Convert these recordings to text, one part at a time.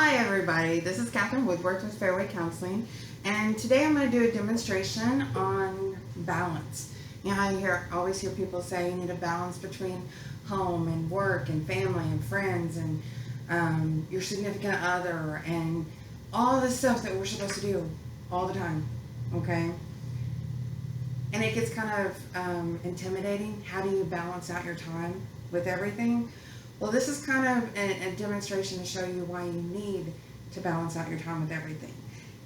Hi everybody, this is Catherine Woodworth with Fairway Counseling, and today I'm going to do a demonstration on balance. You know how you always hear people say you need a balance between home and work and family and friends and your significant other and all the stuff that we're supposed to do all the time, okay? And it gets kind of intimidating. How do you balance out your time with everything? Well, this is kind of a demonstration to show you why you need to balance out your time with everything.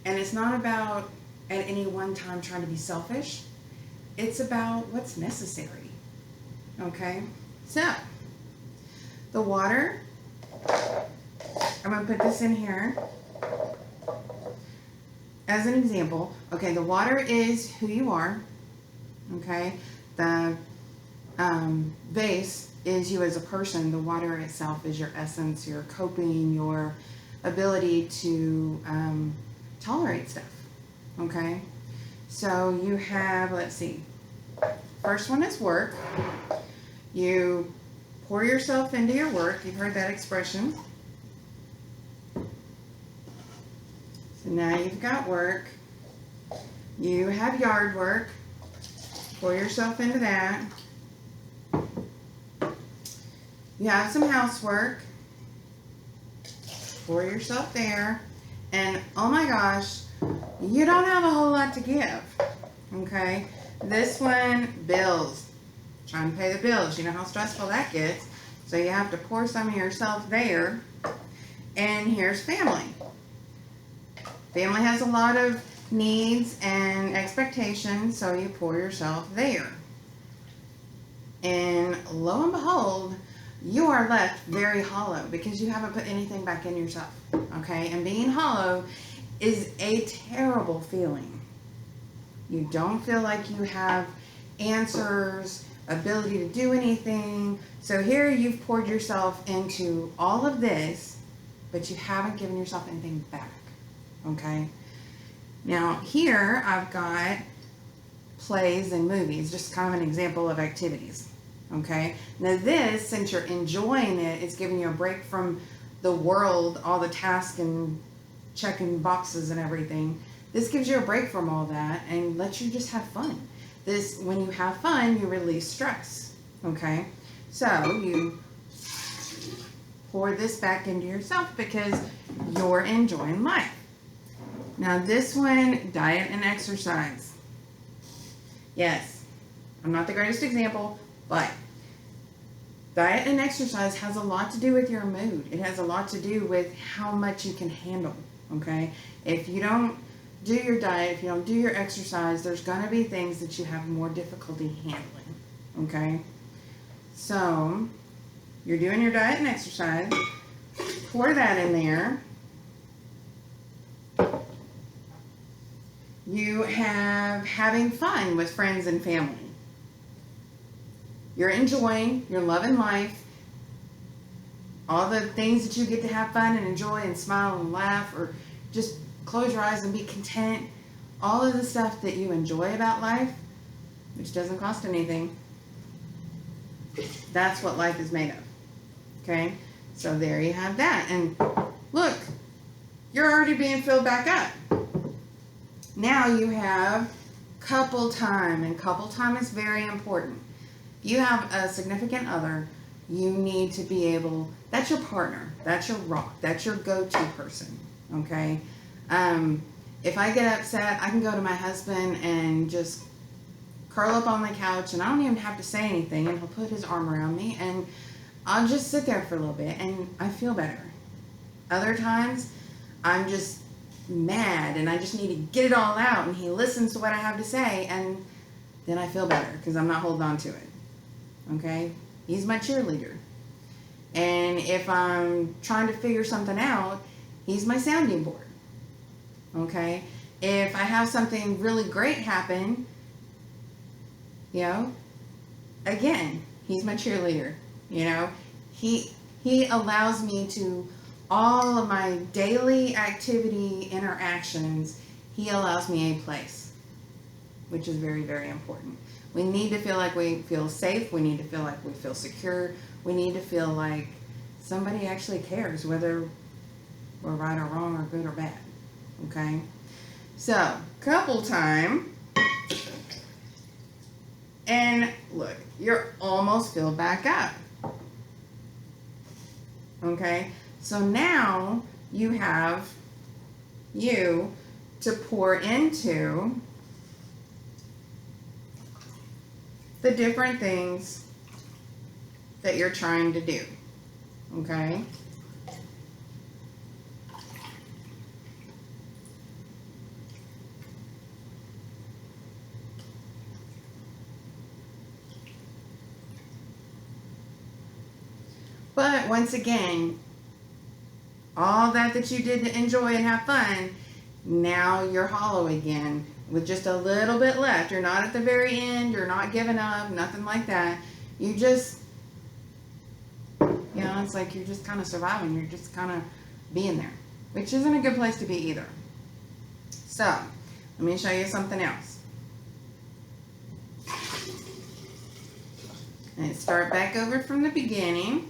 And it's not about at any one time trying to be selfish. It's about what's necessary. Okay? So, the water, I'm going to put this in here as an example. Okay, the water is who you are. Okay? The base is you as a person. The water itself is your essence, your coping, your ability to tolerate stuff. Okay, so you have, let's see, first one is work. You pour yourself into your work. You've heard that expression. So now you've got work. You have yard work. Pour yourself into that. You have some housework, pour yourself there, and oh my gosh, you don't have a whole lot to give, okay? This one, bills, trying to pay the bills. You know how stressful that gets, so you have to pour some of yourself there. And here's family. Family has a lot of needs and expectations, so you pour yourself there. And lo and behold, you are left very hollow because you haven't put anything back in yourself, okay? And being hollow is a terrible feeling. You don't feel like you have answers, ability to do anything. So here you've poured yourself into all of this, but you haven't given yourself anything back, okay? Now here I've got plays and movies, just kind of an example of activities. Okay, now this, since you're enjoying it, it's giving you a break from the world, all the tasks and checking boxes and everything. This gives you a break from all that and lets you just have fun. This, when you have fun, you release stress. Okay, so you pour this back into yourself because you're enjoying life. Now this one, diet and exercise. Yes, I'm not the greatest example, but diet and exercise has a lot to do with your mood. It has a lot to do with how much you can handle, okay? If you don't do your diet, if you don't do your exercise, there's going to be things that you have more difficulty handling, okay? So, you're doing your diet and exercise. Pour that in there. You have having fun with friends and family. You're enjoying, you're loving life, all the things that you get to have fun and enjoy and smile and laugh or just close your eyes and be content. All of the stuff that you enjoy about life, which doesn't cost anything, that's what life is made of. Okay? So there you have that. And look, you're already being filled back up. Now you have couple time, and couple time is very important. You have a significant other, you need to be able, that's your partner, that's your rock, that's your go-to person, okay? If I get upset, I can go to my husband and just curl up on the couch and I don't even have to say anything and he'll put his arm around me and I'll just sit there for a little bit and I feel better. Other times, I'm just mad and I just need to get it all out and he listens to what I have to say and then I feel better because I'm not holding on to it. Okay, he's my cheerleader. And if I'm trying to figure something out, he's my sounding board. Okay, if I have something really great happen, you know, again, he's my cheerleader. You know, he allows me to, all of my daily activity interactions, he allows me a place, which is very, very important. We need to feel like we feel safe. We need to feel like we feel secure. We need to feel like somebody actually cares, whether or right or wrong or good or bad. Okay? So, couple time. And look, you're almost filled back up. Okay? So now you have you to pour into the different things that you're trying to do. Okay? But once again, all that you did to enjoy and have fun, now you're hollow again with just a little bit left. You're not at the very end. You're not giving up. Nothing like that. You just, it's like you're just kind of surviving. You're just kind of being there, which isn't a good place to be either. So, let me show you something else. And start back over from the beginning.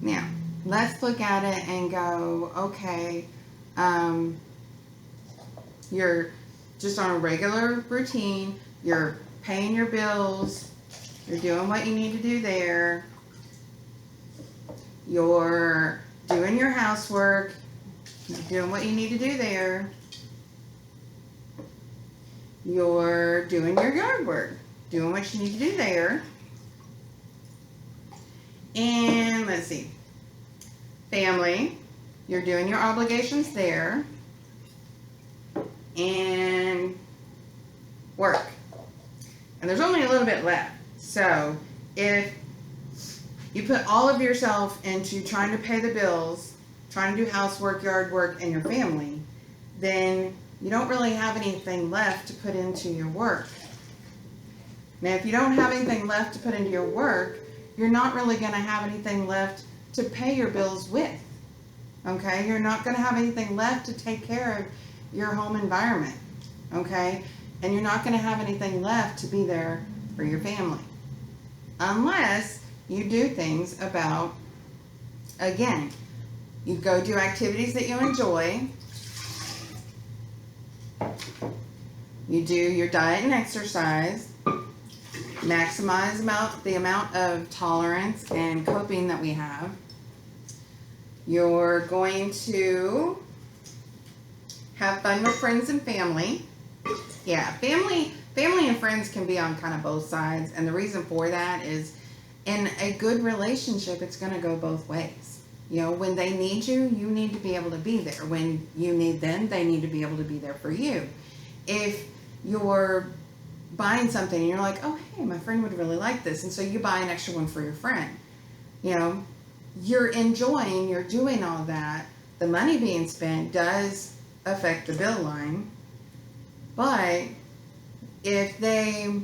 Now, let's look at it and go, okay, you're just on a regular routine, you're paying your bills, you're doing what you need to do there, you're doing your housework, you're doing what you need to do there, you're doing your yard work, doing what you need to do there. And let's see, family, you're doing your obligations there, and work. And there's only a little bit left. So if you put all of yourself into trying to pay the bills, trying to do housework, yard work, and your family, then you don't really have anything left to put into your work. Now, if you don't have anything left to put into your work, you're not really going to have anything left to pay your bills with. Okay? You're not going to have anything left to take care of your home environment. Okay? And you're not going to have anything left to be there for your family. Unless you do things about, again, you go do activities that you enjoy. You do your diet and exercise. Maximize the amount of tolerance and coping that we have. You're going to have fun with friends and family. Yeah, family and friends can be on kind of both sides, and the reason for that is in a good relationship, it's going to go both ways. When they need you, you need to be able to be there. When you need them, they need to be able to be there for you. If you're buying something and you're like, oh, hey, my friend would really like this, and so you buy an extra one for your friend, you're enjoying, you're doing all that. The money being spent does affect the bill line, but if they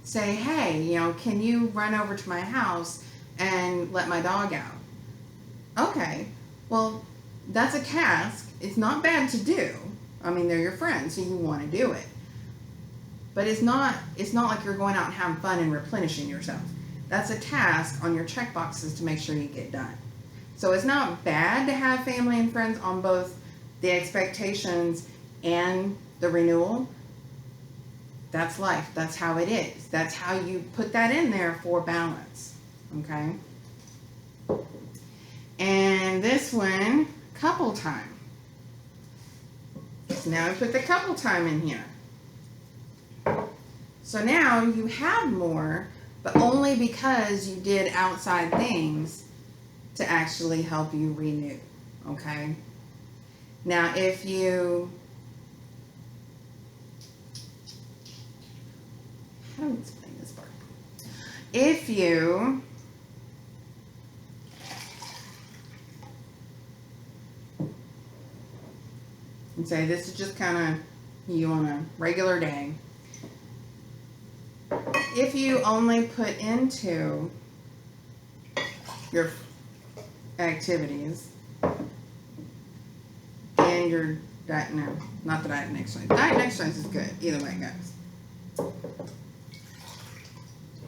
say, hey, can you run over to my house and let my dog out? Okay, well, that's a task. It's not bad to do. I mean, they're your friends, so you want to do it. But it's not like you're going out and having fun and replenishing yourself. That's a task on your check boxes to make sure you get done. So it's not bad to have family and friends on both the expectations and the renewal. That's life. That's how it is. That's how you put that in there for balance. Okay? And this one, couple time. So now I put the couple time in here. So now you have more, but only because you did outside things to actually help you renew. Okay? Now, if you, how do I explain this part? If you and say this is just kind of you on a regular day, if you only put into your activities and your diet, no, not the diet and exercise. Diet and exercise is good, either way it goes.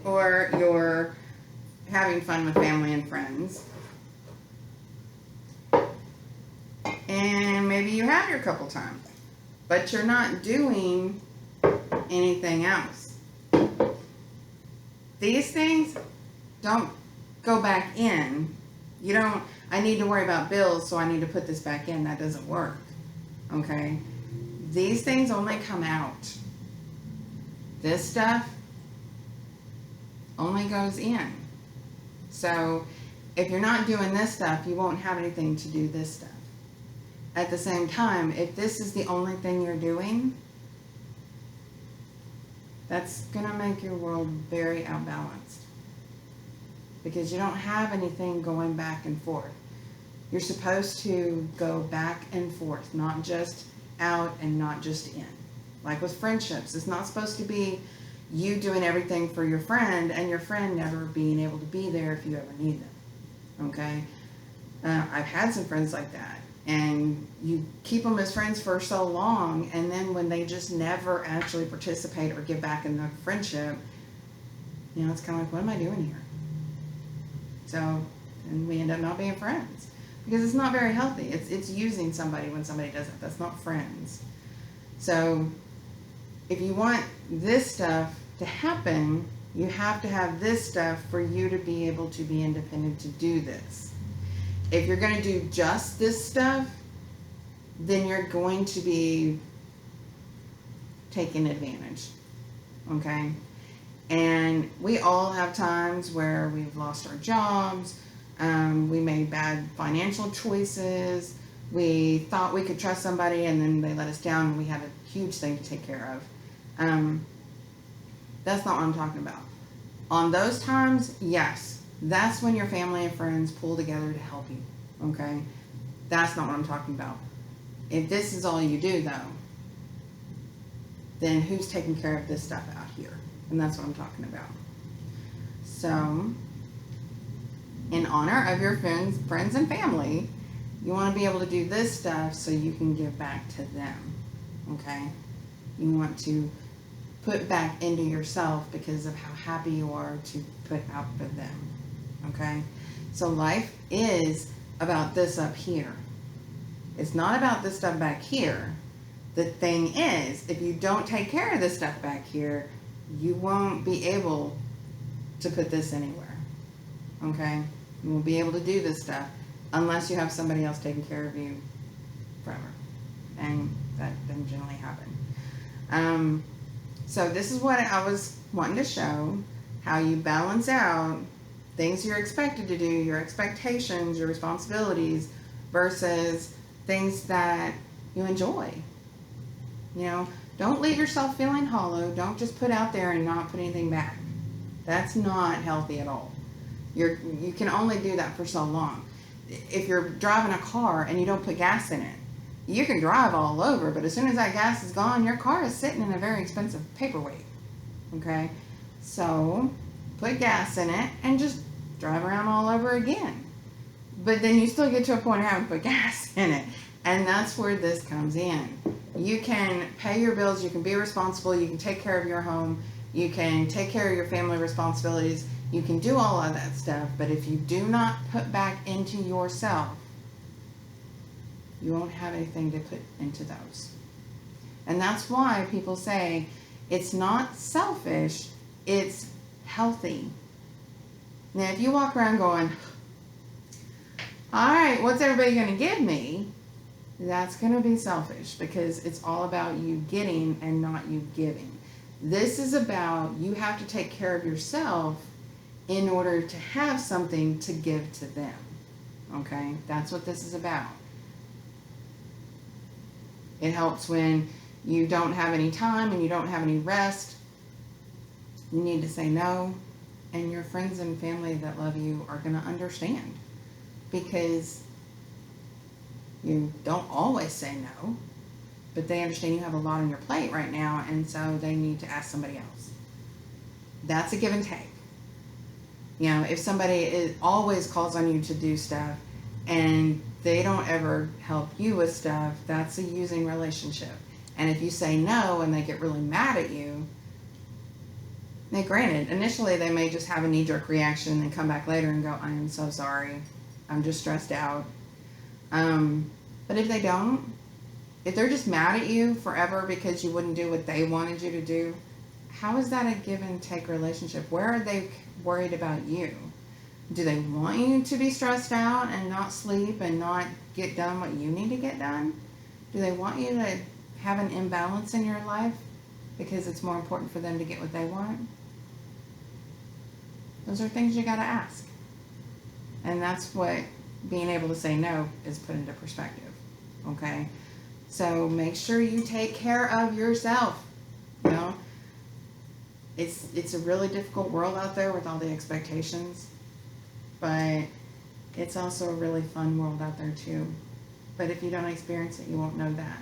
Or you're having fun with family and friends. And maybe you have your couple times, but you're not doing anything else. These things don't go back in. You don't, I need to worry about bills, so I need to put this back in. That doesn't work. Okay? These things only come out. This stuff only goes in. So if you're not doing this stuff, you won't have anything to do this stuff. At the same time, if this is the only thing you're doing, that's going to make your world very outbalanced. Because you don't have anything going back and forth. You're supposed to go back and forth, not just out and not just in. Like with friendships, it's not supposed to be you doing everything for your friend and your friend never being able to be there if you ever need them. Okay? I've had some friends like that. And you keep them as friends for so long, and then when they just never actually participate or give back in the friendship, you know, it's kind of like, what am I doing here? So, and we end up not being friends. Because it's not very healthy. It's using somebody when somebody doesn't. That's not friends. So, if you want this stuff to happen, you have to have this stuff for you to be able to be independent to do this. If you're going to do just this stuff, then you're going to be taken advantage. Okay? And we all have times where we've lost our jobs, we made bad financial choices, we thought we could trust somebody and then they let us down and we had a huge thing to take care of. That's not what I'm talking about. On those times, yes, that's when your family and friends pull together to help you. Okay? That's not what I'm talking about. If this is all you do, though, then who's taking care of this stuff out here? And that's what I'm talking about. So, in honor of your friends and family, you want to be able to do this stuff so you can give back to them. Okay? You want to put back into yourself because of how happy you are to put out for them. Okay? So life is about this up here. It's not about this stuff back here. The thing is, if you don't take care of this stuff back here, you won't be able to put this anywhere. Okay? You won't be able to do this stuff unless you have somebody else taking care of you forever. And that doesn't generally happen. So this is what I was wanting to show, how you balance out things you're expected to do, your expectations, your responsibilities, versus things that you enjoy. You know, don't leave yourself feeling hollow. Don't just put out there and not put anything back. That's not healthy at all. You can only do that for so long. If you're driving a car and you don't put gas in it, you can drive all over, but as soon as that gas is gone, your car is sitting in a very expensive paperweight. Okay? So, put gas in it and just drive around all over again. But then you still get to a point of having to put gas in it. And that's where this comes in. You can pay your bills, you can be responsible, you can take care of your home, you can take care of your family responsibilities, you can do all of that stuff, but if you do not put back into yourself, you won't have anything to put into those. And that's why people say it's not selfish, it's healthy. Now, if you walk around going, all right, what's everybody going to give me? That's going to be selfish because it's all about you getting and not you giving. This is about you have to take care of yourself in order to have something to give to them. Okay? That's what this is about. It helps when you don't have any time and you don't have any rest. You need to say no, and your friends and family that love you are going to understand, because you don't always say no, but they understand you have a lot on your plate right now, and so they need to ask somebody else. That's a give and take. You know, if somebody always calls on you to do stuff and they don't ever help you with stuff, that's a using relationship. And if you say no and they get really mad at you, now granted, initially they may just have a knee-jerk reaction and come back later and go, I am so sorry, I'm just stressed out. But if they don't, if they're just mad at you forever because you wouldn't do what they wanted you to do, how is that a give and take relationship? Where are they worried about you? Do they want you to be stressed out and not sleep and not get done what you need to get done? Do they want you to have an imbalance in your life because it's more important for them to get what they want? Those are things you got to ask. And that's what being able to say no is put into perspective. Okay? So make sure you take care of yourself. You know, it's a really difficult world out there with all the expectations, but it's also a really fun world out there too. But if you don't experience it, you won't know that.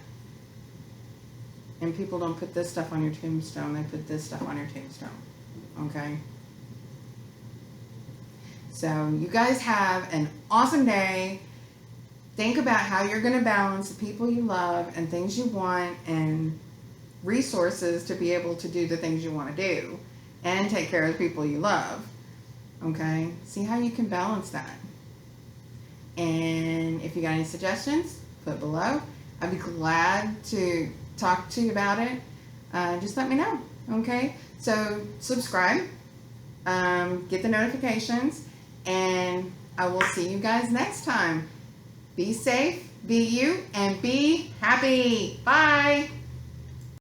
And people don't put this stuff on your tombstone, they put this stuff on your tombstone. Okay? So you guys have an awesome day. Think about how you're going to balance the people you love and things you want and resources to be able to do the things you want to do and take care of the people you love. Okay? See how you can balance that. And if you got any suggestions, put below. I'd be glad to talk to you about it. Just let me know. Okay? So subscribe. Get the notifications. And I will see you guys next time. Be safe, be you, and be happy. Bye.